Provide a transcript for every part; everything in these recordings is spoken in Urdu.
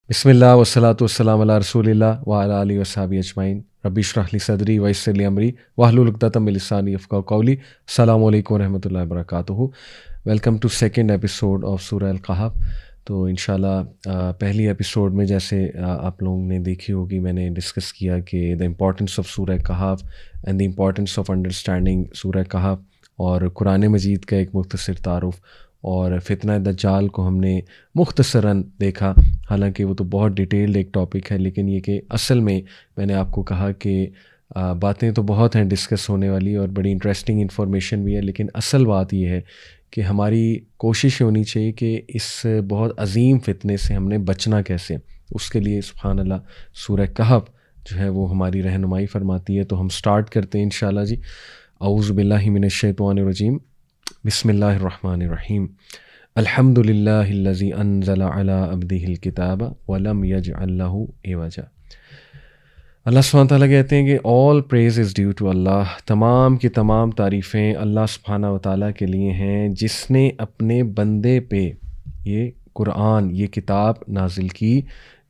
بسم اللہ والصلاۃ والسلام علی رسول اللہ وعلی آلہ وصحبہ اجمعین رب اشرح لی صدری ویسر لی امری واحلل عقدۃ من لسانی یفقہوا قولی. السلام علیکم ورحمۃ اللہ وبرکاتہ. Welcome to second episode of سورہ الکہف. تو انشاءاللہ پہلی ایپیسوڈ میں جیسے آپ لوگوں نے دیکھی ہوگی میں نے ڈسکس کیا کہ دا امپورٹنس آف سورہ کہف and the importance of understanding سورہ کہف اور قرآن مجید کا ایک مختصر تعارف اور فتنہ دجال کو ہم نے مختصراً دیکھا. حالانکہ وہ تو بہت ڈیٹیلڈ ایک ٹاپک ہے، لیکن یہ کہ اصل میں نے آپ کو کہا کہ باتیں تو بہت ہیں ڈسکس ہونے والی اور بڑی انٹرسٹنگ انفارمیشن بھی ہے، لیکن اصل بات یہ ہے کہ ہماری کوشش ہونی چاہیے کہ اس بہت عظیم فتنے سے ہم نے بچنا کیسے. اس کے لیے سبحان اللہ سورہ کہف جو ہے وہ ہماری رہنمائی فرماتی ہے. تو ہم سٹارٹ کرتے ہیں انشاءاللہ جی. اعوذ باللہ من الشیطان الرجیم. بسم اللہ الرحمن الرحیم. الحمد للہ الذی انزل علی عبدہ الکتاب ولم یجعل لہ عوجا. اللہ سبحانہ تعالیٰ کہتے ہیں کہ all praise is due to اللہ. تمام کی تمام تعریفیں اللہ سبحانہ و تعالیٰ کے لیے ہیں جس نے اپنے بندے پہ یہ قرآن یہ کتاب نازل کی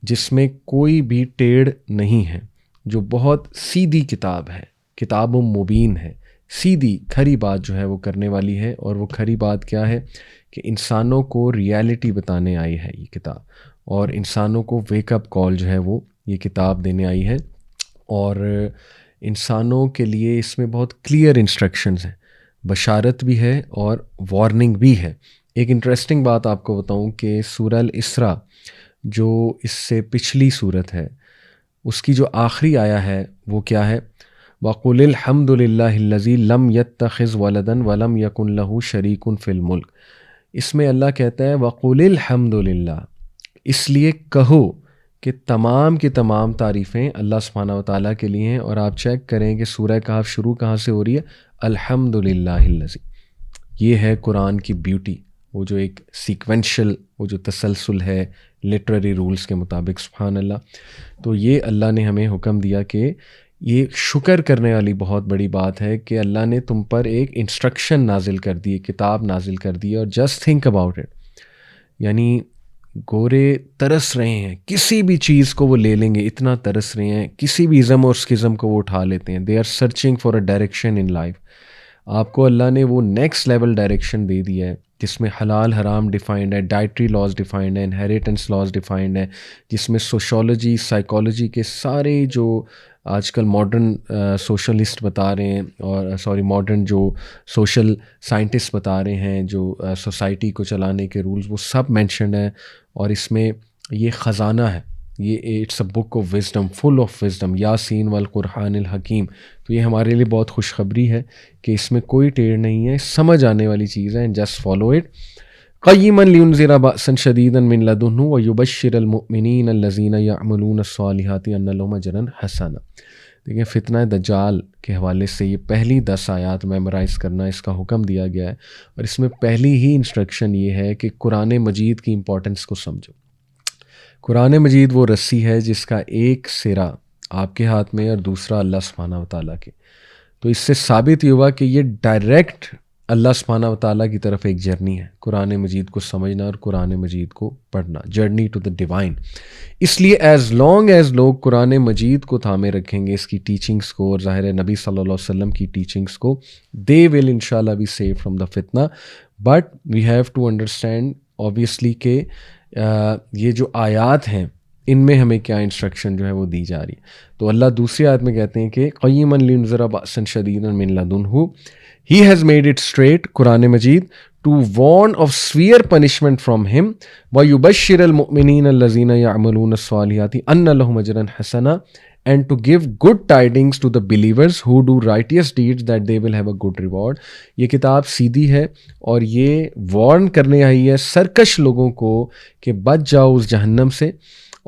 جس میں کوئی بھی ٹیڑھ نہیں ہے، جو بہت سیدھی کتاب ہے، کتاب مبین ہے، سیدھی کھری بات جو ہے وہ کرنے والی ہے. اور وہ کھری بات کیا ہے کہ انسانوں کو ریالٹی بتانے آئی ہے یہ کتاب، اور انسانوں کو ویک اپ کال جو ہے وہ یہ کتاب دینے آئی ہے. اور انسانوں کے لیے اس میں بہت کلیئر انسٹرکشنز ہیں، بشارت بھی ہے اور وارننگ بھی ہے. ایک انٹرسٹنگ بات آپ کو بتاؤں کہ سورہ الاسراء جو اس سے پچھلی صورت ہے اس کی جو آخری آیا ہے وہ کیا ہے؟ وَقُلِ الْحَمْدُ لِلَّهِ الَّذِي لَمْ يَتَّخِذْ وَلَدًا وَلَمْ يَكُنْ لَهُ شَرِيكٌ فِي الْمُلْكِ. اس میں اللہ کہتا ہے وَقُلِ الْحَمْدُ لِلَّهِ، اس لیے کہو کہ تمام کی تمام تعریفیں اللہ سبحانہ و تعالیٰ کے لیے ہیں. اور آپ چیک کریں کہ سورہ کہف شروع کہاں سے ہو رہی ہے؟ الحمد للہ الذی. یہ ہے قرآن کی بیوٹی، وہ جو ایک سیکوینشل وہ جو تسلسل ہے لٹریری رولز کے مطابق. سبحان اللہ. تو یہ اللہ نے ہمیں حکم دیا کہ یہ شکر کرنے والی بہت بڑی بات ہے کہ اللہ نے تم پر ایک انسٹرکشن نازل کر دی، کتاب نازل کر دی. اور جسٹ تھنک اباؤٹ اٹ، یعنی گورے ترس رہے ہیں کسی بھی چیز کو وہ لے لیں گے، اتنا ترس رہے ہیں کسی بھی ازم اور اسکزم کو وہ اٹھا لیتے ہیں. They are searching for a direction in life. آپ کو اللہ نے وہ نیکسٹ لیول ڈائریکشن دے دیا ہے جس میں حلال حرام ڈیفائنڈ ہے، ڈائٹری لاز ڈیفائنڈ ہے، انہیریٹنس لاز ڈیفائنڈ ہے، جس میں سوشولوجی سائیکالوجی کے سارے جو آج کل ماڈرن سوشلسٹ بتا رہے ہیں اور ماڈرن جو سوشل سائنٹسٹ بتا رہے ہیں جو سوسائٹی کو چلانے کے رولز، وہ سب مینشنڈ ہیں. اور اس میں یہ خزانہ ہے، یہ it's a book of wisdom, full of wisdom, یاسین والقرآن الحکیم. تو یہ ہمارے لیے بہت خوشخبری ہے کہ اس میں کوئی ٹیڑھ نہیں ہے، سمجھ آنے والی چیز ہے. Just follow it. قیما لینذر بأسا شدیدا من لدنہ ویبشر المؤمنین الذین یعملون الصالحات ان لہم اجرا حسنا. دیکھیں فتنہ دجال کے حوالے سے یہ پہلی 10 آیات میمورائز کرنا اس کا حکم دیا گیا ہے. اور اس میں پہلی ہی انسٹرکشن یہ ہے کہ قرآن مجید کی امپورٹنس کو سمجھو. قرآن مجید وہ رسی ہے جس کا ایک سرا آپ کے ہاتھ میں اور دوسرا اللہ سبحانہ و تعالیٰ کے. تو اس سے ثابت یہ ہوا کہ یہ ڈائریکٹ اللہ سبحانہ و تعالیٰ کی طرف ایک جرنی ہے، قرآن مجید کو سمجھنا اور قرآن مجید کو پڑھنا، جرنی ٹو دا ڈیوائن. اس لیے ایز لانگ ایز لوگ قرآن مجید کو تھامے رکھیں گے، اس کی ٹیچنگز کو، اور ظاہر ہے نبی صلی اللہ علیہ وسلم کی ٹیچنگز کو، دے ول انشاءاللہ بی سیو فرام دا فتنہ. But we have to understand obviously کہ یہ جو آیات ہیں ان میں ہمیں کیا انسٹرکشن جو ہے وہ دی جا رہی ہے. تو اللہ دوسری آیت میں کہتے ہیں کہ قیما لینذر بأسا شدیدا من لدنہ، He has made it straight, Quran Majeed, to warn of severe punishment from him وَيُبَشِّرَ الْمُؤْمِنِينَ الَّذِينَ يَعْمَلُونَ الصَّالِحَاتِ أَنَّ لَهُمْ أَجْرًا حَسَنًا, and to give good tidings to the believers who do righteous deeds that they will have a good reward. یہ کتاب سیدھی ہے اور یہ وارن کرنے آئی ہے سرکش لوگوں کو کہ بچ جاؤ اس جہنم سے،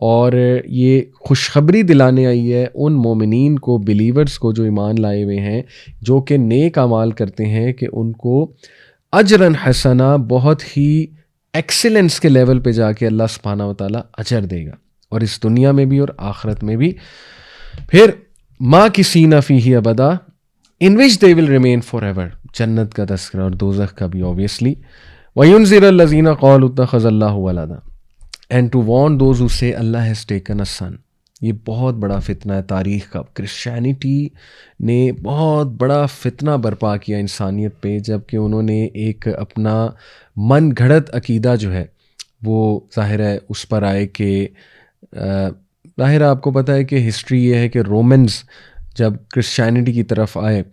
اور یہ خوشخبری دلانے آئی ہے ان مومنین کو، بلیورز کو جو ایمان لائے ہوئے ہیں، جو کہ نیک اعمال کرتے ہیں، کہ ان کو اجرن حسنا، بہت ہی ایکسیلنس کے لیول پہ جا کے اللہ سبحانہ و تعالیٰ اجر دے گا، اور اس دنیا میں بھی اور آخرت میں بھی. پھر ماکثین فیہ ابدا، ان وچ دے ول ریمین فار ایور، جنت کا تذکرہ اور دوزخ کا بھی اوبویسلی. وینذر الذین قالوا اتخذ اللہ ولدا، and to warn those who say اللہ ہیز ٹیکن اے سن. یہ بہت بڑا فتنہ ہے تاریخ کا. کرسچینٹی نے بہت بڑا فتنہ برپا کیا انسانیت پہ، جب کہ انہوں نے ایک اپنا من گھڑت عقیدہ جو ہے وہ ظاہر ہے اس پر آئے کہ ظاہر ہے آپ کو پتہ ہے کہ ہسٹری یہ ہے کہ رومنز جب کرسچینٹی کی طرف آئے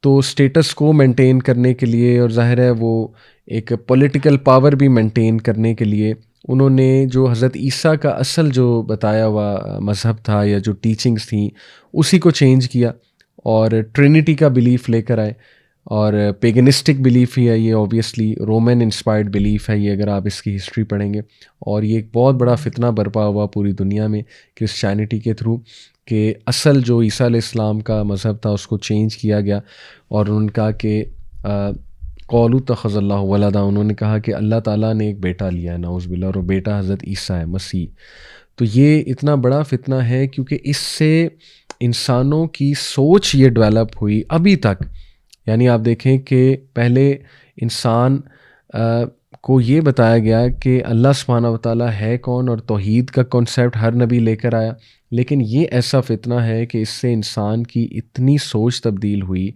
تو اسٹیٹس کو مینٹین کرنے کے لیے، اور ظاہر ہے وہ ایک پولیٹیکل پاور بھی مینٹین کرنے کے لیے، انہوں نے جو حضرت عیسیٰ کا اصل جو بتایا ہوا مذہب تھا یا جو ٹیچنگز تھیں اسی کو چینج کیا اور ٹرینٹی کا بلیف لے کر آئے. اور پیگنسٹک بلیف ہی ہے یہ، اوبیسلی رومن انسپائرڈ بلیف ہے یہ اگر آپ اس کی ہسٹری پڑھیں گے. اور یہ ایک بہت بڑا فتنہ برپا ہوا پوری دنیا میں کرسچینٹی کے تھرو، کہ اصل جو عیسیٰ علیہ السلام کا مذہب تھا اس کو چینج کیا گیا. اور انہوں نے کہا کہ قولوا اتخذ اللہ ولدا، انہوں نے کہا کہ اللہ تعالیٰ نے ایک بیٹا لیا ہے، نعوذ باللہ، اور وہ بیٹا حضرت عیسیٰ ہے، مسیح. تو یہ اتنا بڑا فتنہ ہے کیونکہ اس سے انسانوں کی سوچ یہ ڈیولپ ہوئی ابھی تک. یعنی آپ دیکھیں کہ پہلے انسان کو یہ بتایا گیا کہ اللہ سبحانہ و تعالیٰ ہے کون، اور توحید کا کنسیپٹ ہر نبی لے کر آیا. لیکن یہ ایسا فتنہ ہے کہ اس سے انسان کی اتنی سوچ تبدیل ہوئی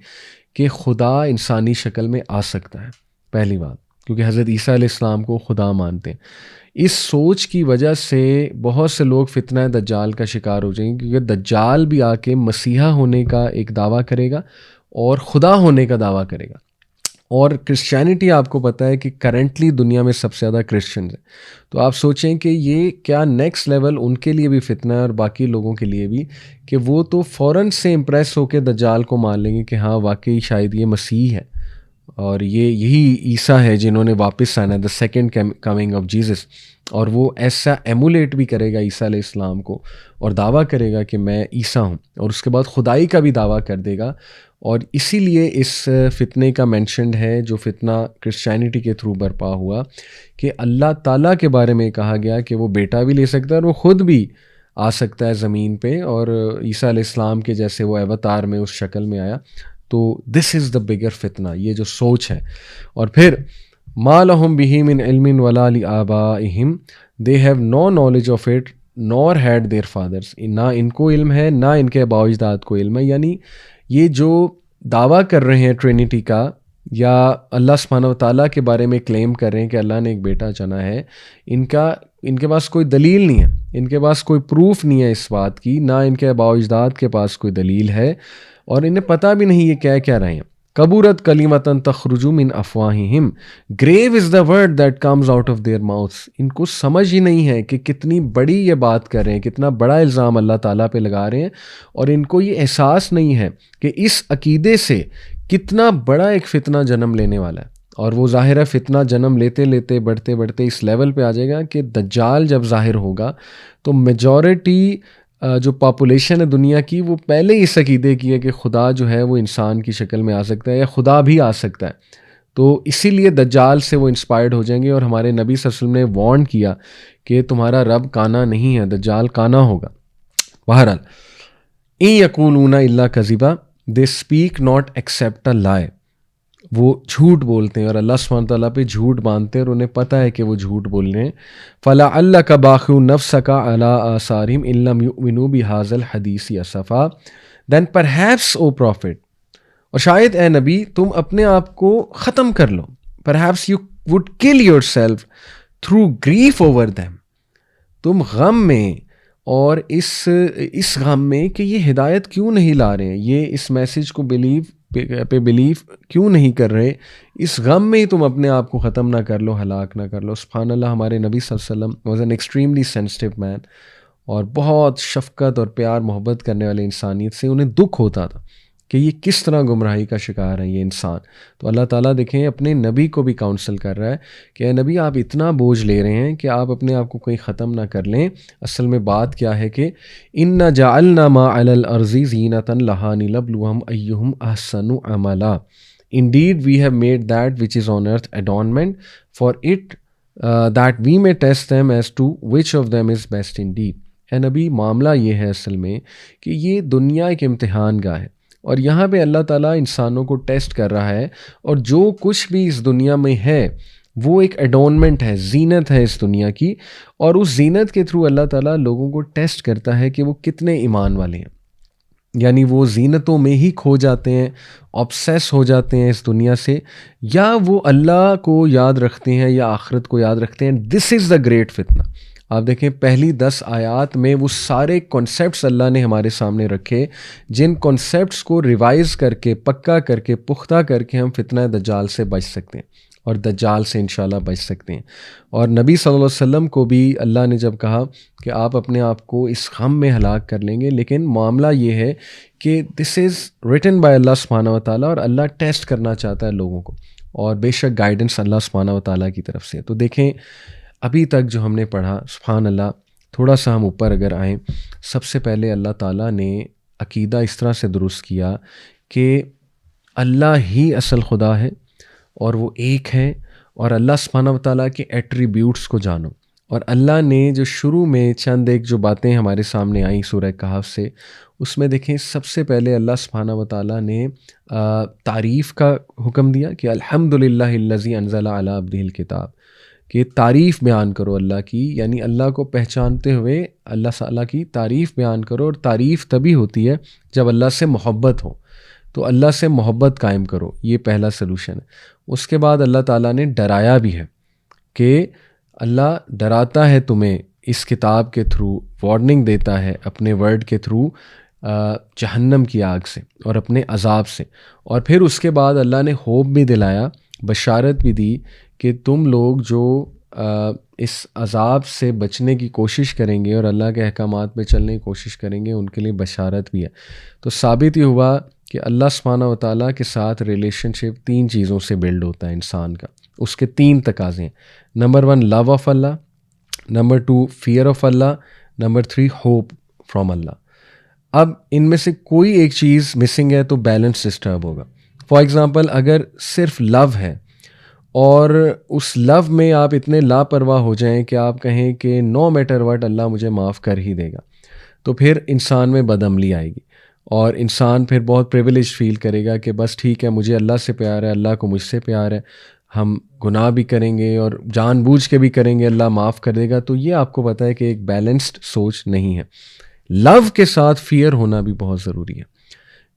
کہ خدا انسانی شکل میں آ سکتا ہے، پہلی بات، کیونکہ حضرت عیسیٰ علیہ السلام کو خدا مانتے ہیں. اس سوچ کی وجہ سے بہت سے لوگ فتنہ دجال کا شکار ہو جائیں گے، کیونکہ دجال بھی آ کے مسیحا ہونے کا ایک دعویٰ کرے گا اور خدا ہونے کا دعویٰ کرے گا. اور کرسچینٹی آپ کو پتہ ہے کہ کرنٹلی دنیا میں سب سے زیادہ کرسچنز ہیں. تو آپ سوچیں کہ یہ کیا نیکسٹ لیول ان کے لیے بھی فتنہ ہے اور باقی لوگوں کے لیے بھی، کہ وہ تو فوراً سے امپریس ہو کے دجال کو مان لیں گے کہ ہاں واقعی شاید یہ مسیح ہے اور یہی عیسیٰ ہے جنہوں نے واپس آنا، the second coming of Jesus. اور وہ ایسا ایمولیٹ بھی کرے گا عیسیٰ علیہ السلام کو اور دعویٰ کرے گا کہ میں عیسیٰ ہوں، اور اس کے بعد خدائی کا بھی دعویٰ کر دے گا. اور اسی لیے اس فتنے کا مینشنڈ ہے جو فتنہ کرسچینٹی کے تھرو برپا ہوا، کہ اللہ تعالیٰ کے بارے میں کہا گیا کہ وہ بیٹا بھی لے سکتا ہے اور وہ خود بھی آ سکتا ہے زمین پہ، اور عیسیٰ علیہ السلام کے جیسے وہ اوتار میں اس شکل میں آیا. تو دس از دا بگر فتنہ، یہ جو سوچ ہے. اور پھر ما لہم بہ من علم ولا لآبائہم، they have no knowledge of it nor had their fathers, نہ ان کو علم ہے نہ ان کے آباء و اجداد کو علم ہے. یعنی یہ جو دعویٰ کر رہے ہیں ٹرینٹی کا یا اللہ سبحانہ و تعالیٰ کے بارے میں کلیم کر رہے ہیں کہ اللہ نے ایک بیٹا چنا ہے، ان کے پاس کوئی دلیل نہیں ہے، ان کے پاس کوئی پروف نہیں ہے اس بات کی، نہ ان کے آباء و اجداد کے پاس کوئی دلیل ہے، اور انہیں پتہ بھی نہیں یہ کہہ کیا رہے ہیں. کبورت کلیمتاً تخرج من افواہہم، grave is the word that comes out of their mouths. ان کو سمجھ ہی نہیں ہے کہ کتنی بڑی یہ بات کر رہے ہیں، کتنا بڑا الزام اللہ تعالیٰ پہ لگا رہے ہیں، اور ان کو یہ احساس نہیں ہے کہ اس عقیدے سے کتنا بڑا ایک فتنہ جنم لینے والا ہے. اور وہ ظاہر ہے فتنہ جنم لیتے لیتے بڑھتے بڑھتے اس لیول پہ آ جائے گا کہ دجال جب ظاہر ہوگا تو میجورٹی جو پاپولیشن ہے دنیا کی، وہ پہلے ہی اس عقیدے کی ہے کہ خدا جو ہے وہ انسان کی شکل میں آ سکتا ہے یا خدا بھی آ سکتا ہے. تو اسی لیے دجال سے وہ انسپائرڈ ہو جائیں گے. اور ہمارے نبی صلی اللہ علیہ وسلم نے وارن کیا کہ تمہارا رب کانا نہیں ہے، دجال کانا ہوگا. بہرحال ان یقولون الا کذبا، دے اسپیک ناٹ ایکسیپٹ اے لائے، وہ جھوٹ بولتے ہیں اور اللہ سبحانہ تعالیٰ پہ جھوٹ باندھتے ہیں اور انہیں پتہ ہے کہ وہ جھوٹ بول رہے ہیں. فَلَعَلَّكَ بَاخِعٌ نَفْسَكَ عَلَىٰ آثَارِهِمْ إِن لَّمْ يُؤْمِنُوا بِهَٰذَا الْحَدِيثِ أَسَفًا، then perhaps O prophet، اور شاید اے نبی تم اپنے آپ کو ختم کر لو، perhaps you would kill yourself through grief over them، تم غم میں اور اس غم میں کہ یہ ہدایت کیوں نہیں لا رہے ہیں، یہ اس میسج کو بلیف کیوں نہیں کر رہے، اس غم میں ہی تم اپنے آپ کو ختم نہ کر لو، ہلاک نہ کر لو. سبحان اللہ. ہمارے نبی صلی اللہ علیہ وسلم واز این ایکسٹریملی سینسٹیو مین، اور بہت شفقت اور پیار محبت کرنے والے انسانیت سے انہیں دکھ ہوتا تھا کہ یہ کس طرح گمراہی کا شکار ہے یہ انسان. تو اللہ تعالیٰ دیکھیں اپنے نبی کو بھی کاؤنسل کر رہا ہے کہ اے نبی آپ اتنا بوجھ لے رہے ہیں کہ آپ اپنے آپ کو کہیں ختم نہ کر لیں. اصل میں بات کیا ہے کہ اِنَّا جَعَلْنَا مَا عَلَى الْأَرْضِ زِينَةً لَهَا لِنَبْلُوَهُمْ أَيُّهُمْ أَحْسَنُ عَمَلًا، Indeed we have made that which is on earth adornment for it, that we may test them as to which of them is best indeed. اے نبی معاملہ یہ ہے اصل میں کہ یہ دنیا ایک امتحان گاہ ہے، اور یہاں پہ اللہ تعالیٰ انسانوں کو ٹیسٹ کر رہا ہے، اور جو کچھ بھی اس دنیا میں ہے وہ ایک ایڈورنمنٹ ہے، زینت ہے اس دنیا کی، اور اس زینت کے تھرو اللہ تعالیٰ لوگوں کو ٹیسٹ کرتا ہے کہ وہ کتنے ایمان والے ہیں. یعنی وہ زینتوں میں ہی کھو جاتے ہیں، آبسیس ہو جاتے ہیں اس دنیا سے، یا وہ اللہ کو یاد رکھتے ہیں یا آخرت کو یاد رکھتے ہیں. دس از دا گریٹ فتنہ. آپ دیکھیں پہلی 10 آیات میں وہ سارے کنسیپٹس اللہ نے ہمارے سامنے رکھے، جن کنسیپٹس کو ریوائز کر کے، پکا کر کے، پختہ کر کے ہم فتنہ دجال سے بچ سکتے ہیں اور دجال سے انشاءاللہ بچ سکتے ہیں. اور نبی صلی اللہ علیہ وسلم کو بھی اللہ نے جب کہا کہ آپ اپنے آپ کو اس غم میں ہلاک کر لیں گے، لیکن معاملہ یہ ہے کہ دس از ریٹن بائی اللہ سبحانہ و تعالیٰ، اور اللہ ٹیسٹ کرنا چاہتا ہے لوگوں کو، اور بے شک گائیڈنس اللہ سبحانہ و تعالیٰ کی طرف سے. تو دیکھیں ابھی تک جو ہم نے پڑھا، سبحان اللہ، تھوڑا سا ہم اوپر اگر آئیں، سب سے پہلے اللہ تعالیٰ نے عقیدہ اس طرح سے درست کیا کہ اللہ ہی اصل خدا ہے اور وہ ایک ہے، اور اللہ سبحانہ و تعالیٰ کے ایٹریبیوٹس کو جانو. اور اللہ نے جو شروع میں چند ایک جو باتیں ہمارے سامنے آئیں سورہ کہف سے، اس میں دیکھیں سب سے پہلے اللہ سبحانہ و تعالیٰ نے تعریف کا حکم دیا کہ الحمدللہ الذی انزل علی عبدہ الکتاب، کہ تعریف بیان کرو اللہ کی، یعنی اللہ کو پہچانتے ہوئے اللہ تعالیٰ کی تعریف بیان کرو. اور تعریف تبھی ہوتی ہے جب اللہ سے محبت ہو، تو اللہ سے محبت قائم کرو، یہ پہلا سلوشن ہے. اس کے بعد اللہ تعالیٰ نے ڈرایا بھی ہے کہ اللہ ڈراتا ہے تمہیں اس کتاب کے تھرو، وارننگ دیتا ہے اپنے ورڈ کے تھرو جہنم کی آگ سے اور اپنے عذاب سے. اور پھر اس کے بعد اللہ نے ہوپ بھی دلایا، بشارت بھی دی کہ تم لوگ جو اس عذاب سے بچنے کی کوشش کریں گے اور اللہ کے احکامات پہ چلنے کی کوشش کریں گے، ان کے لیے بشارت بھی ہے. تو ثابت یہ ہوا کہ اللہ سبحانہ و تعالیٰ کے ساتھ ریلیشن شپ 3 چیزوں سے بلڈ ہوتا ہے انسان کا. اس کے 3 تقاضے ہیں. Number 1 love of Allah, number 2 fear of Allah, number 3 hope from Allah. اب ان میں سے کوئی ایک چیز مسنگ ہے تو بیلنس ڈسٹرب ہوگا. فار ایگزامپل اگر صرف لو ہے اور اس لو میں آپ اتنے لاپرواہ ہو جائیں کہ آپ کہیں کہ نو میٹر واٹ اللہ مجھے معاف کر ہی دے گا، تو پھر انسان میں بدعملی آئے گی، اور انسان پھر بہت پریویلیج فیل کرے گا کہ بس ٹھیک ہے، مجھے اللہ سے پیار ہے، اللہ کو مجھ سے پیار ہے، ہم گناہ بھی کریں گے اور جان بوجھ کے بھی کریں گے، اللہ معاف کر دے گا. تو یہ آپ کو پتہ ہے کہ ایک بیلنسڈ سوچ نہیں ہے. لو کے ساتھ فیئر ہونا بھی بہت ضروری ہے.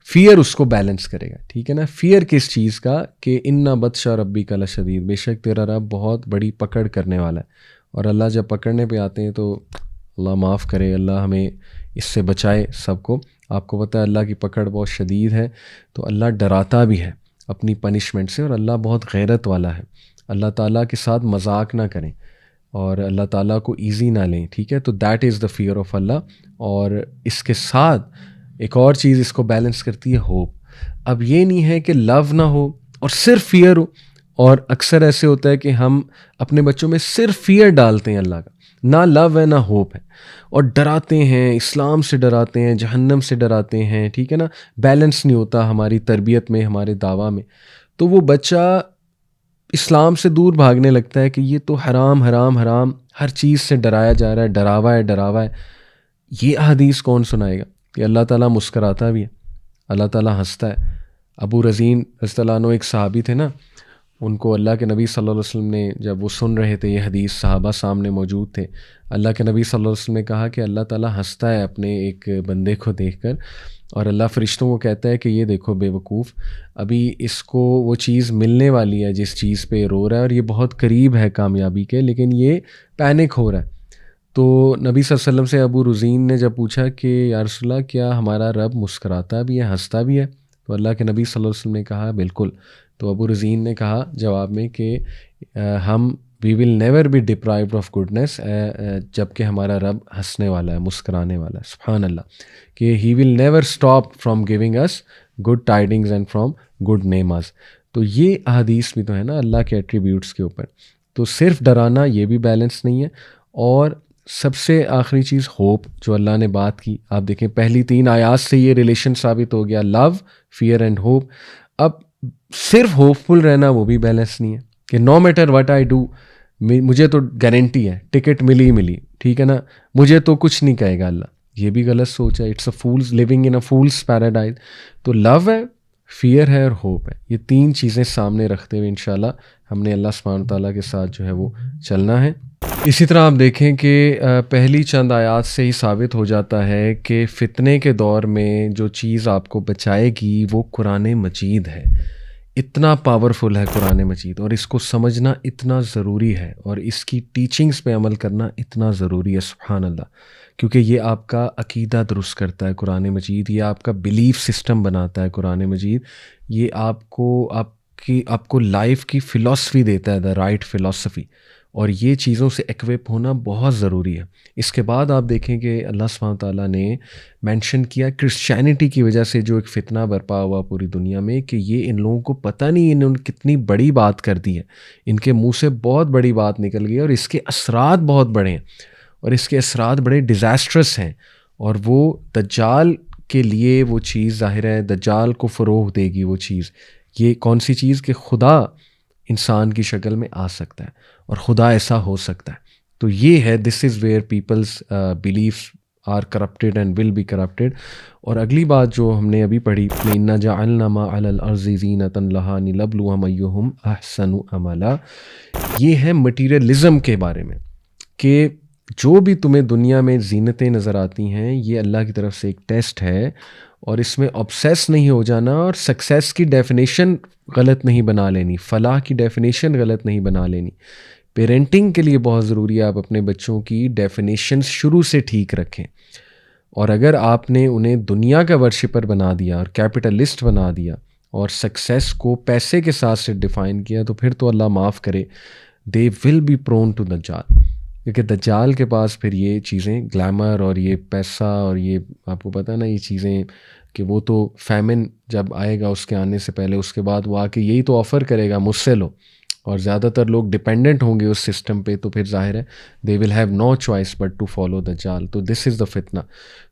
فیئر اس کو بیلنس کرے گا، ٹھیک ہے نا. فیئر کس چیز کا؟ کہ ان بطش ربک لشدید، بے شک تیرا رب بہت بڑی پکڑ کرنے والا ہے. اور اللہ جب پکڑنے پہ آتے ہیں تو اللہ معاف کرے، اللہ ہمیں اس سے بچائے سب کو. آپ کو پتہ ہے اللہ کی پکڑ بہت شدید ہے، تو اللہ ڈراتا بھی ہے اپنی پنشمنٹ سے، اور اللہ بہت غیرت والا ہے. اللہ تعالیٰ کے ساتھ مذاق نہ کریں اور اللہ تعالیٰ کو ایزی نہ لیں، ٹھیک ہے. تو that is the fear of Allah. اور اس کے ساتھ ایک اور چیز اس کو بیلنس کرتی ہے، ہوپ. اب یہ نہیں ہے کہ لو نہ ہو اور صرف فیئر ہو. اور اکثر ایسے ہوتا ہے کہ ہم اپنے بچوں میں صرف فیئر ڈالتے ہیں اللہ کا، نہ لو ہے نہ ہوپ ہے، اور ڈراتے ہیں، اسلام سے ڈراتے ہیں، جہنم سے ڈراتے ہیں، ٹھیک ہے نا. بیلنس نہیں ہوتا ہماری تربیت میں، ہمارے دعویٰ میں. تو وہ بچہ اسلام سے دور بھاگنے لگتا ہے کہ یہ تو حرام حرام حرام، ہر چیز سے ڈرایا جا رہا ہے، ڈراوا ہے ڈراوا ہے. یہ حدیث کون سنائے گا کہ اللہ تعالیٰ مسکراتا بھی ہے، اللہ تعالیٰ ہنستا ہے. ابو رزین رضی اللہ عنہ ایک صحابی تھے نا، ان کو اللہ کے نبی صلی اللہ علیہ وسلم نے جب وہ سن رہے تھے یہ حدیث، صحابہ سامنے موجود تھے، اللہ کے نبی صلی اللہ علیہ وسلم نے کہا کہ اللہ تعالیٰ ہنستا ہے اپنے ایک بندے کو دیکھ کر، اور اللہ فرشتوں کو کہتا ہے کہ یہ دیکھو بے وقوف، ابھی اس کو وہ چیز ملنے والی ہے جس چیز پہ رو رہا ہے، اور یہ بہت قریب ہے کامیابی کے، لیکن یہ پینک ہو رہا ہے. تو نبی صلی اللہ علیہ وسلم سے ابو رزین نے جب پوچھا کہ یا رسول اللہ کیا ہمارا رب مسکراتا بھی ہے، ہنستا بھی ہے؟ تو اللہ کے نبی صلی اللہ علیہ وسلم نے کہا بالکل. تو ابو رزین نے کہا جواب میں کہ ہم we will never be deprived of goodness, جب کہ ہمارا رب ہنسنے والا ہے، مسکرانے والا ہے. سبحان اللہ، کہ he will never stop from giving us good tidings and from good نیماز. تو یہ احادیث بھی تو ہے نا اللہ کے ایٹریبیوٹس کے اوپر. تو صرف ڈرانا یہ بھی بیلنس نہیں ہے. اور سب سے آخری چیز ہوپ، جو اللہ نے بات کی. آپ دیکھیں پہلی 3 آیات سے یہ ریلیشن ثابت ہو گیا، لو، فیئر اینڈ ہوپ. اب صرف ہوپ فل رہنا وہ بھی بیلنس نہیں ہے کہ no matter what I do, مجھے تو گارنٹی ہے ٹکٹ ملی، ٹھیک ہے نا، مجھے تو کچھ نہیں کہے گا اللہ. یہ بھی غلط سوچ ہے. It's a fool's living in a fool's paradise. تو لو ہے، فیئر ہے اور ہوپ ہے. یہ تین چیزیں سامنے رکھتے ہوئے انشاءاللہ ہم نے اللہ سبحانہ تعالیٰ کے ساتھ جو ہے وہ چلنا ہے. اسی طرح آپ دیکھیں کہ پہلی چند آیات سے ہی ثابت ہو جاتا ہے کہ فتنے کے دور میں جو چیز آپ کو بچائے گی وہ قرآن مجید ہے. اتنا پاورفل ہے قرآن مجید، اور اس کو سمجھنا اتنا ضروری ہے، اور اس کی ٹیچنگز پہ عمل کرنا اتنا ضروری ہے. سبحان اللہ، کیونکہ یہ آپ کا عقیدہ درست کرتا ہے قرآن مجید، یہ آپ کا بلیف سسٹم بناتا ہے قرآن مجید، یہ آپ کو لائف کی فلاسفی دیتا ہے، دا رائٹ فلاسفی، اور یہ چیزوں سے ایکوپ ہونا بہت ضروری ہے. اس کے بعد آپ دیکھیں کہ اللہ سبحانہ تعالیٰ نے مینشن کیا کرسچینٹی کی وجہ سے جو ایک فتنہ برپا ہوا پوری دنیا میں، کہ یہ ان لوگوں کو پتہ نہیں انہوں نے کتنی بڑی بات کر دی ہے، ان کے منہ سے بہت بڑی بات نکل گئی ہے، اور اس کے اثرات بہت بڑے ہیں، اور اس کے اثرات بڑے ڈیزاسٹرس ہیں. اور وہ دجال کے لیے وہ چیز ظاہر ہے، دجال کو فروغ دے گی وہ چیز. یہ کون سی چیز؟ کہ خدا انسان کی شکل میں آ سکتا ہے، اور خدا ایسا ہو سکتا ہے. تو یہ ہے this is where peoples beliefs are corrupted and will be corrupted. اور اگلی بات جو ہم نے ابھی پڑھی، اِنَّا جَعَلْنَا مَا عَلَى الْأَرْضِ زِینَةً لَهَا لِنَبْلُوَهُمْ أَيُّهُمْ أَحْسَنُ عَمَلًا. یہ ہے مٹیریلزم کے بارے میں، کہ جو بھی تمہیں دنیا میں زینتیں نظر آتی ہیں یہ اللہ کی طرف سے ایک ٹیسٹ ہے، اور اس میں obsess نہیں ہو جانا، اور سکسیس کی ڈیفینیشن غلط نہیں بنا لینی، فلاح کی ڈیفینیشن غلط نہیں بنا لینی. پیرنٹنگ کے لیے بہت ضروری ہے آپ اپنے بچوں کی ڈیفینیشنز شروع سے ٹھیک رکھیں. اور اگر آپ نے انہیں دنیا کا ورشپر بنا دیا اور کیپٹلسٹ بنا دیا اور سکسیس کو پیسے کے ساتھ سے ڈیفائن کیا، تو پھر تو اللہ معاف کرے، دے ول بی پرون ٹو دجال. کیونکہ دجال کے پاس پھر یہ چیزیں گلیمر اور یہ پیسہ اور یہ آپ کو پتہ نا یہ چیزیں، کہ وہ تو فیمن جب آئے گا اس کے آنے سے پہلے، اس کے بعد وہ آ کے یہی تو آفر کرے گا، مجھ سے لو. اور زیادہ تر لوگ ڈپینڈنٹ ہوں گے اس سسٹم پہ، تو پھر ظاہر ہے they will have no choice but to follow دجال. تو دس از دا فتنہ.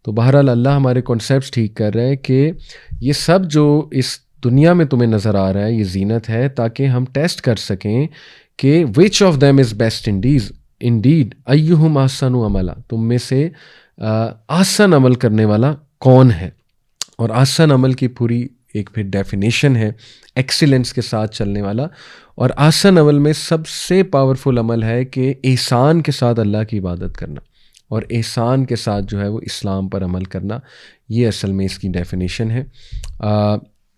تو بہرحال اللہ ہمارے کانسیپٹس ٹھیک کر رہے ہیں کہ یہ سب جو اس دنیا میں تمہیں نظر آ رہا ہے یہ زینت ہے، تاکہ ہم ٹیسٹ کر سکیں کہ which of them is best indeed ایہم احسن عملا، تم میں سے احسن عمل کرنے والا کون ہے. اور احسن عمل کی پوری ایک پھر ڈیفینیشن ہے ایکسیلنس کے ساتھ چلنے والا. اور احسن عمل میں سب سے پاورفل عمل ہے کہ احسان کے ساتھ اللہ کی عبادت کرنا، اور احسان کے ساتھ جو ہے وہ اسلام پر عمل کرنا. یہ اصل میں اس کی ڈیفینیشن ہے.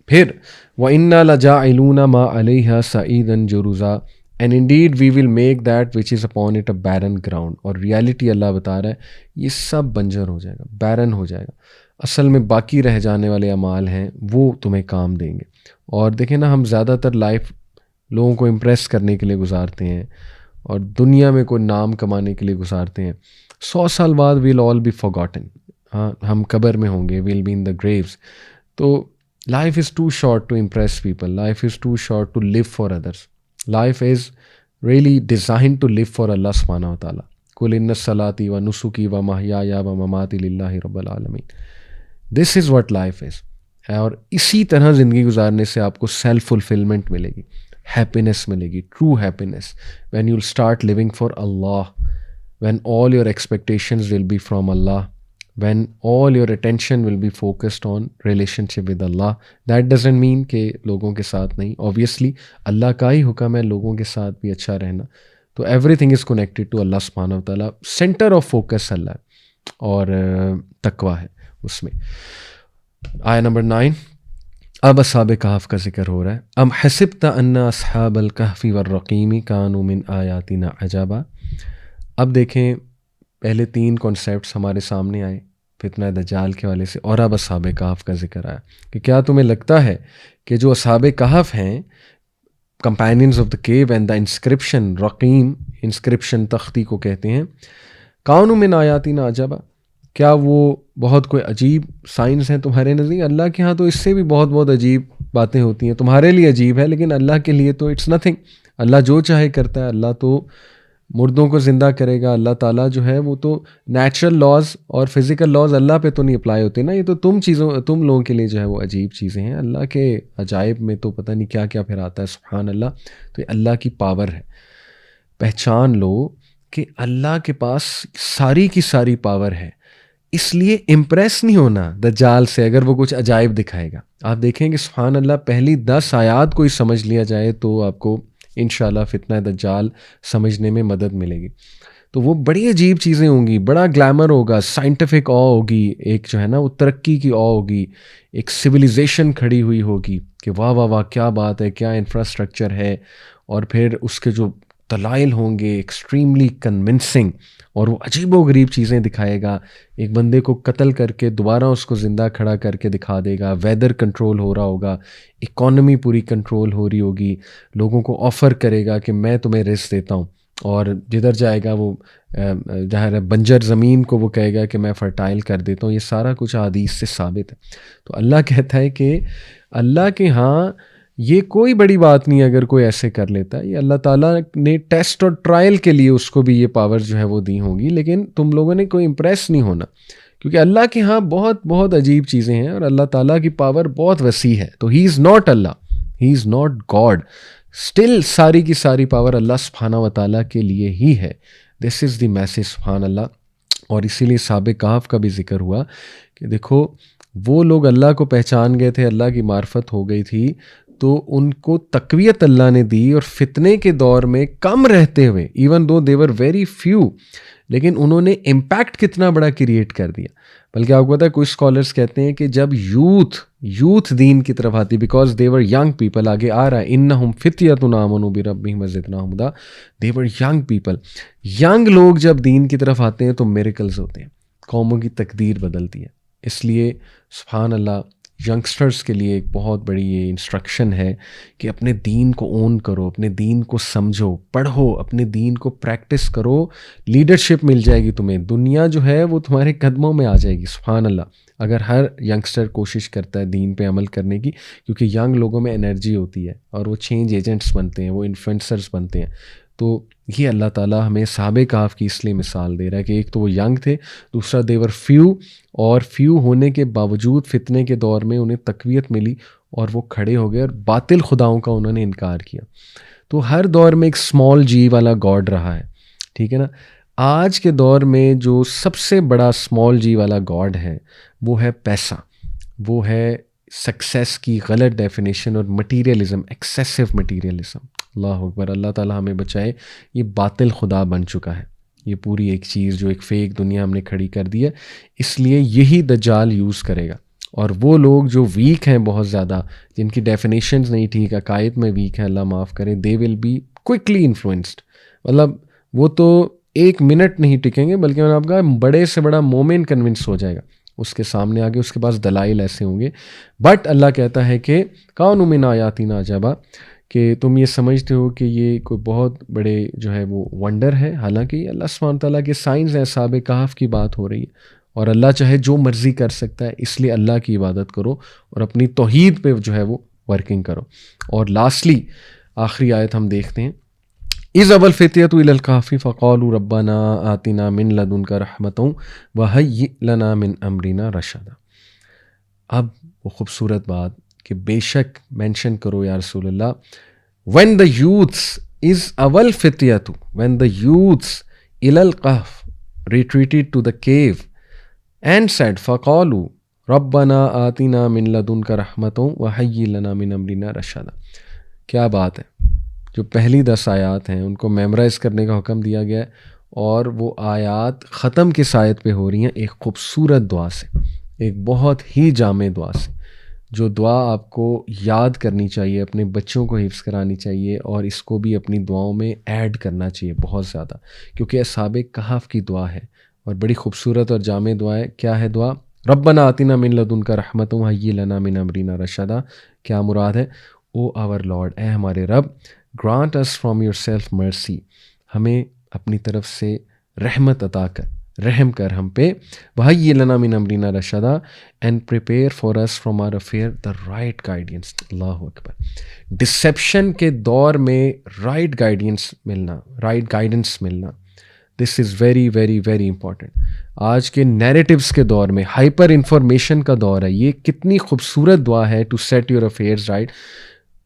پھر وَإِنَّا لَجَاعِلُونَ مَا عَلَيْهَا صَعِيدًا جُرُزًا and indeed we will make that which is upon it a barren ground. اور ریالٹی اللہ بتا رہا ہے یہ سب بنجر ہو جائے گا، بیرن ہو جائے گا. اصل میں باقی رہ جانے والے اعمال ہیں وہ تمہیں کام دیں گے. اور دیکھیں نا، ہم زیادہ تر لائف لوگوں کو امپریس کرنے کے لیے گزارتے ہیں، اور دنیا میں کوئی نام کمانے کے لیے گزارتے ہیں. 100 سال بعد we'll all be forgotten. ہاں، ہم قبر میں ہوں گے، we'll be in the graves. تو life is too short to impress people. Life is too short to live for others. Life is really designed to live for Allah subhanahu wa ta'ala. قُلْ إِنَّ الصَّلَاةِ وَنُسُكِي وَمَحْيَايَ وَمَمَاتِي لِلَّهِ رَبِّ الْعَالَمِينَ. This is what life is. اور اسی طرح زندگی گزارنے سے آپ کو سیلف فلفلمنٹ ملے گی، ہیپینس ملے گی، true happiness. when you'll start living for Allah, when all your expectations will be from Allah, when all your attention will be focused on relationship with Allah. That doesn't mean کہ لوگوں کے ساتھ نہیں، obviously اللہ کا ہی حکم ہے لوگوں کے ساتھ بھی اچھا رہنا. تو everything is connected to اللہ سبحانہ و تعالیٰ. سینٹر آف فوکس اللہ ہے، اور تقویٰ ہے اس میں. آیہ نمبر 9. اب اصحاب کہف کا ذکر ہو رہا ہے. ام حسبت ان اصحاب الکہف والرقیم کانوا من آیاتنا عجبا. اب دیکھیں پہلے 3 کانسیپٹس ہمارے سامنے آئے فتنہ دجال کے حوالے سے، اور اب اصحاب کہف کا ذکر آیا کہ کیا تمہیں لگتا ہے کہ جو اصحاب کہف ہیں، companions of the cave and the inscription, رقیم انسکرپشن تختی کو کہتے ہیں، کانوا من آیاتنا عجبا، کیا وہ بہت کوئی عجیب سائنس ہیں تمہارے نزدیک؟ اللہ کے ہاں تو اس سے بھی بہت بہت عجیب باتیں ہوتی ہیں. تمہارے لیے عجیب ہے، لیکن اللہ کے لیے تو اٹس نتھنگ. اللہ جو چاہے کرتا ہے. اللہ تو مردوں کو زندہ کرے گا. اللہ تعالیٰ جو ہے وہ تو نیچرل لاز اور فزیکل لاز اللہ پہ تو نہیں اپلائی ہوتے نا. یہ تو تم لوگوں کے لیے جو ہے وہ عجیب چیزیں ہیں. اللہ کے عجائب میں تو پتہ نہیں کیا کیا پھر آتا ہے. سبحان اللہ. تو یہ اللہ کی پاور ہے. پہچان لو کہ اللہ کے پاس ساری کی ساری پاور ہے. اس لیے امپریس نہیں ہونا دجال سے اگر وہ کچھ عجائب دکھائے گا. آپ دیکھیں کہ سبحان اللہ پہلی 10 آیات کوئی سمجھ لیا جائے تو آپ کو انشاءاللہ فتنہ دجال سمجھنے میں مدد ملے گی. تو وہ بڑی عجیب چیزیں ہوں گی, بڑا گلیمر ہوگا, سائنٹیفک آ ہوگی, ایک جو ہے نا وہ ترقی کی آ ہوگی, ایک سویلائزیشن کھڑی ہوئی ہوگی کہ واہ واہ واہ کیا بات ہے, کیا انفراسٹرکچر ہے. اور پھر اس کے جو دلائل ہوں گے ایکسٹریملی کنونسنگ, اور وہ عجیب و غریب چیزیں دکھائے گا. ایک بندے کو قتل کر کے دوبارہ اس کو زندہ کھڑا کر کے دکھا دے گا. ویدر کنٹرول ہو رہا ہوگا, اکانومی پوری کنٹرول ہو رہی ہوگی, لوگوں کو آفر کرے گا کہ میں تمہیں رزق دیتا ہوں, اور جدھر جائے گا وہ جہاں بنجر زمین کو وہ کہے گا کہ میں فرٹائل کر دیتا ہوں. یہ سارا کچھ حدیث سے ثابت ہے. تو اللہ کہتا ہے کہ اللہ کے ہاں یہ کوئی بڑی بات نہیں اگر کوئی ایسے کر لیتا ہے. یہ اللہ تعالیٰ نے ٹیسٹ اور ٹرائل کے لیے اس کو بھی یہ پاور جو ہے وہ دی ہوں گی, لیکن تم لوگوں نے کوئی امپریس نہیں ہونا, کیونکہ اللہ کے ہاں بہت بہت عجیب چیزیں ہیں اور اللہ تعالیٰ کی پاور بہت وسیع ہے. تو he is not Allah, he is not God, still ساری کی ساری پاور اللہ سبحانہ و تعالیٰ کے لیے ہی ہے. دس از دی میسج سبحان اللہ. اور اسی لیے صحابہ کہف کا بھی ذکر ہوا کہ دیکھو وہ لوگ اللہ کو پہچان گئے تھے, اللہ کی معرفت ہو گئی تھی, تو ان کو تقویت اللہ نے دی, اور فتنے کے دور میں کم رہتے ہوئے even though they were very few, لیکن انہوں نے امپیکٹ کتنا بڑا کریٹ کر دیا. بلکہ آپ کو پتہ ہے کچھ اسکالرس کہتے ہیں کہ جب یوتھ دین کی طرف آتی, because they were young people, آگے آ رہا ہے انہم فتیۃ آمنوا بربہم وزدناہم ہدی, دے ور ینگ پیپل, ینگ لوگ جب دین کی طرف آتے ہیں تو میریکلز ہوتے ہیں, قوموں کی تقدیر بدلتی ہے. اس لیے سبحان اللہ ینگسٹرز کے لیے ایک بہت بڑی یہ انسٹرکشن ہے کہ اپنے دین کو اون کرو, اپنے دین کو سمجھو, پڑھو, اپنے دین کو پریکٹس کرو, لیڈرشپ مل جائے گی تمہیں, دنیا جو ہے وہ تمہارے قدموں میں آ جائے گی. سبحان اللہ اگر ہر ینگسٹر کوشش کرتا ہے دین پہ عمل کرنے کی, کیونکہ ینگ لوگوں میں انرجی ہوتی ہے اور وہ چینج ایجنٹس بنتے ہیں, وہ انفلوئنسرز بنتے ہیں. تو یہ اللہ تعالیٰ ہمیں صحابہ کہف کی اس لیے مثال دے رہا ہے کہ ایک تو وہ ینگ تھے, دوسرا دیور فیو, اور فیو ہونے کے باوجود فتنے کے دور میں انہیں تقویت ملی اور وہ کھڑے ہو گئے اور باطل خداؤں کا انہوں نے انکار کیا. تو ہر دور میں ایک اسمال جی والا گاڈ رہا ہے, ٹھیک ہے نا. آج کے دور میں جو سب سے بڑا اسمال جی والا گاڈ ہے وہ ہے پیسہ, وہ ہے سکسیس کی غلط ڈیفینیشن اور مٹیریلزم, ایکسیسو مٹیریلزم. اللہ اکبر, اللہ تعالیٰ ہمیں بچائے. یہ باطل خدا بن چکا ہے, یہ پوری ایک چیز جو ایک فیک دنیا ہم نے کھڑی کر دی ہے. اس لیے یہی دجال یوز کرے گا, اور وہ لوگ جو ویک ہیں بہت زیادہ, جن کی ڈیفینیشنز نہیں ٹھیک, عقائد میں ویک ہیں, اللہ معاف کرے, دے ول بی کوئکلی انفلوئنسڈ. مطلب وہ تو 1 منٹ نہیں ٹکیں گے, بلکہ میں نے آپ کہا بڑے سے بڑا مومن کنونس ہو جائے گا اس کے سامنے آگے, اس کے پاس دلائل ایسے ہوں گے. بٹ اللہ کہتا ہے کہ کانوا من آیاتنا عجبا, کہ تم یہ سمجھتے ہو کہ یہ کوئی بہت بڑے جو ہے وہ ونڈر ہے, حالانکہ اللہ سبحانہ تعالیٰ کے سائنس ہیں. صحابہ کہف کی بات ہو رہی ہے, اور اللہ چاہے جو مرضی کر سکتا ہے, اس لیے اللہ کی عبادت کرو اور اپنی توحید پہ جو ہے وہ ورکنگ کرو. اور لاسٹلی آخری آیت ہم دیکھتے ہیں, اذ ابى الفتية الى الكهف فقالوا ربنا آتنا من لدنك رحمة وهيئ لنا من امرنا رشدا. اب وہ خوبصورت بات کہ بے شک مینشن کرو یا رسول اللہ, when the youths is اول فتیۃ, when the youths الى الكهف retreated to the cave and said فقالوا ربنا آتنا من لدنك رحمة وهيئ لنا من امرنا رشدا. کیا بات ہے, جو پہلی 10 آیات ہیں ان کو میمورائز کرنے کا حکم دیا گیا ہے, اور وہ آیات ختم کس آیت پہ ہو رہی ہیں, ایک خوبصورت دعا سے, ایک بہت ہی جامع دعا سے, جو دعا آپ کو یاد کرنی چاہیے, اپنے بچوں کو حفظ کرانی چاہیے, اور اس کو بھی اپنی دعاؤں میں ایڈ کرنا چاہیے بہت زیادہ, کیونکہ اصحاب کہف کی دعا ہے اور بڑی خوبصورت اور جامع دعا ہے. کیا ہے دعا؟ ربنا آتنا من لدنک رحمۃ وہیئ لنا من امرنا رشدا. کیا مراد ہے؟ او آور لارڈ, اے ہمارے رب, grant us from yourself mercy, ہمیں اپنی طرف سے رحمت عطا کر, رحم کر ہم پہ. وَهَيِّ لَنَا مِنْ أَمْرِنَا رَشَدًا, and prepare for us from our affair the right guidance. اللہ اکبر. ڈسیپشن کے دور میں رائٹ گائیڈنس ملنا, this is very very very important. آج کے نیریٹیوز کے دور میں, ہائپر انفارمیشن کا دور ہے, یہ کتنی خوبصورت دعا ہے, to set your affairs right.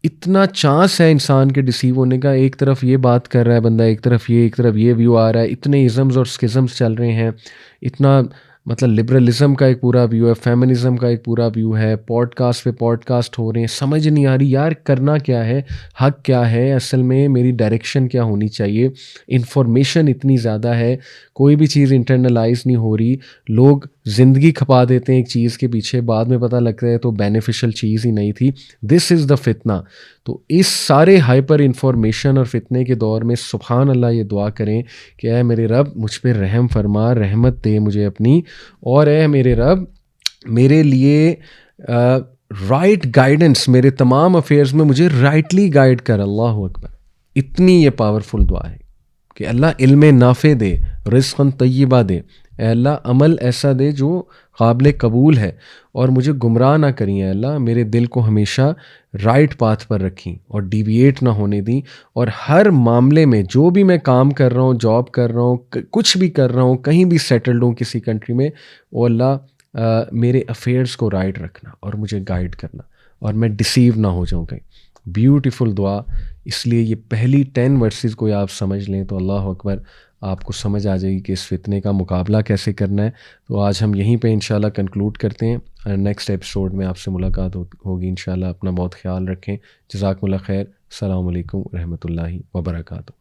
اتنا چانس ہے انسان کے ڈسیو ہونے کا, ایک طرف یہ بات کر رہا ہے بندہ, ایک طرف یہ ویو آ رہا ہے, اتنے ازمز اور اسکزمز چل رہے ہیں, اتنا مطلب لبرلزم کا ایک پورا ویو ہے، فیمنزم کا ایک پورا ویو ہے، پوڈ کاسٹ پہ پوڈ کاسٹ ہو رہے ہیں، سمجھ نہیں آ رہی یار کرنا کیا ہے، حق کیا ہے، اصل میں میری ڈائریکشن کیا ہونی چاہیے. انفارمیشن اتنی زیادہ ہے، کوئی بھی چیز انٹرنلائز نہیں ہو رہی، لوگ زندگی کھپا دیتے ہیں ایک چیز کے پیچھے، بعد میں پتہ لگتا ہے تو بینیفیشل چیز ہی نہیں تھی. دس از دا فتنہ. تو اس سارے ہائپر انفارمیشن اور فتنے کے دور میں سبحان اللہ یہ دعا کریں کہ اے میرے رب مجھ پہ رحم فرما، رحمت دے مجھے اپنی، اور اے میرے رب میرے لیے رائٹ گائیڈنس، میرے تمام افیئرز میں مجھے رائٹلی گائیڈ کر. اللہ اکبر. اتنی یہ پاورفل دعا ہے کہ اللہ علم نافع دے، رزقاً طیبہ دے. اے اللہ عمل ایسا دے جو قابل قبول ہے، اور مجھے گمراہ نہ کریں اے اللہ، میرے دل کو ہمیشہ رائٹ پاتھ پر رکھیں اور ڈیویٹ نہ ہونے دیں. اور ہر معاملے میں جو بھی میں کام کر رہا ہوں، جاب کر رہا ہوں، کچھ بھی کر رہا ہوں، کہیں بھی سیٹلڈ ہوں کسی کنٹری میں، او اللہ میرے افیئرس کو رائٹ رکھنا اور مجھے گائیڈ کرنا، اور میں ڈسیو نہ ہو جاؤں کہیں. بیوٹیفل دعا. اس لیے یہ پہلی 10 ورسز کو آپ سمجھ لیں تو اللہ اکبر، آپ کو سمجھ آ جائے گی کہ اس فتنے کا مقابلہ کیسے کرنا ہے. تو آج ہم یہیں پہ انشاءاللہ کنکلوڈ کرتے ہیں. نیکسٹ ایپیسوڈ میں آپ سے ملاقات ہوگی انشاءاللہ. اپنا بہت خیال رکھیں. جزاکم اللہ خیر. السلام علیکم ورحمۃ اللہ وبرکاتہ.